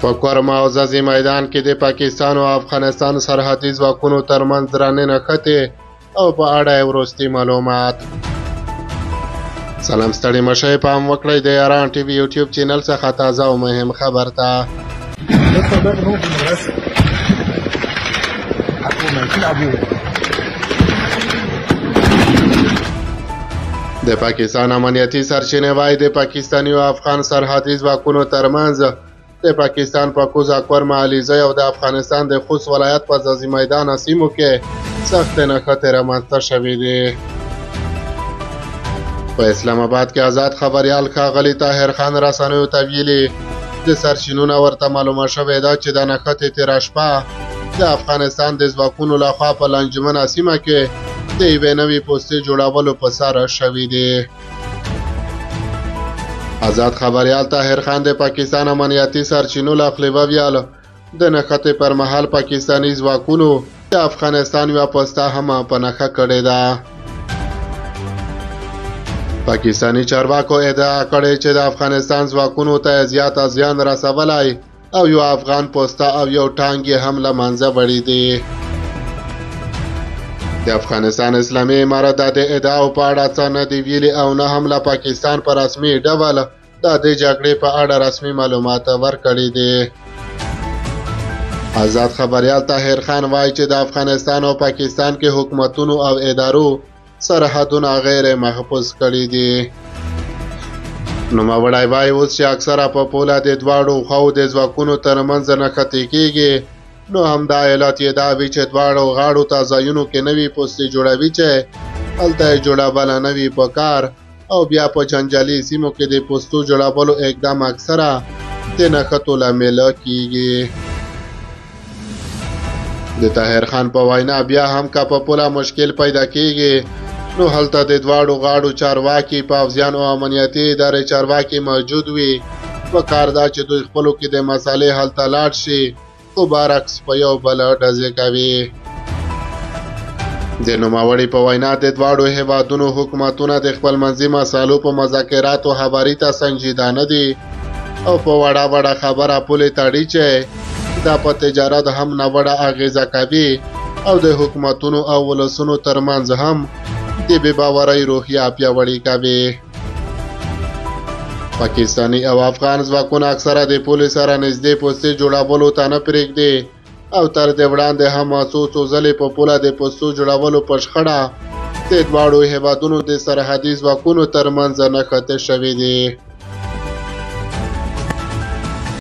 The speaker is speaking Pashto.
په کورم او ځاځي میدان کې د پاکستان او افغانستان سرحدي ځواکونو ترمنځ درنې نښتې او په اړه وروستي معلومات. سلام ستړي مشئ، پام وکړئ د ایران ټي وي یوټیوب چینل څخه تازه او مهم خبر ته. د پاکستان امنیتي سرچینې وايي د پاکستاني او افغان سرحدي ځواکونو ترمنځ د پاکستان په کوزا کورم علیزی او د افغانستان د خوست ولایت په ځاځي میدان سیمو کې سختې نښتې رامنځته شوې دي. په اسلام آباد کې آزاد خبریال ښاغلي طاهر خان رسنیو ته ویلي د سرچینو نه ورته معلومه شوې ده چې د نښتې تېره شپه د افغانستان د ځواکونو لخوا په لنجمنه سیمه کې د یوې نوې پوستې جوړولو په سر شوي دي. آزاد خبریال طاهر خان د پاکستان امنیتي سرچینو له خوا وویل د نښتې پر مهال پاکستاني ځواکونو د افغانستان یوه پوسته هم په نښه کړې ده. پاکستاني چارواکو ادعا کړې چې د افغانستان ځواکونو ته زیات زیان رسولی او یو افغان پوسته او یو ټانک یې هم له منځه وړي دي. د افغانستان اسلامي امارت د دې ادعاو په اړه څه نه دي ویلي او نه هم له پاکستان په رسمي ډول د دې جګړې په اړه رسمي معلومات ورکړي دي. آزاد خبریال طاهر خان وایي چې د افغانستان او پاکستان کې حکومتونو او ادارو سرحدونه غیر محفوظ کړي دي. نوموړی وایي اوس چې اکثره په پوله د دواړو خواو د ځواکونو ترمنځ نښتې کېږي، نو همدا علت یې دا وي چې دواړو غاړو ته ځایونو کې نوي پوستې جوړوي چې هلته یې جوړول نه وي په کار او بیا په جنجالي سیمو کې د پوستو جوړولو اقدام اکثره د نښتو لامل کېږي. د طاهر خان په وینا بیا هم که په پوله مشکل پیدا کېږي نو هلته د دواړو غاړو چارواکي، پوځیان او امنیتي ادارې چارواکي موجود وي. پکار ده چې دوی خپلو کې د مسالې حل ته لاړ شي، خو برعکس په یو بل ډزې کوي. د نوموړي په وینا د دواړو هیوادونو حکومتونه د خپل منځي مسالو په مذاکراتو خبرې ته سنجیده نه دي او په وړه وړه خبره پولې تړي چې دا په تجارت هم ناوړه اغیزه کوي او د حکومتونو او ولسونو ترمنځ هم د بې باورۍ روحیه پیاوړې کوي. پاکستاني او افغان ځواکونه اکثره د پولې سره نږدې پوستې جوړولو ته نه پرېږدي او تر دې وړاندې هم څو ځلې په پوله د پوستو جوړولو په شخړه د دواړو هیوادونو د سرحدي ځواکونو ترمنځ نښتې شوې دي.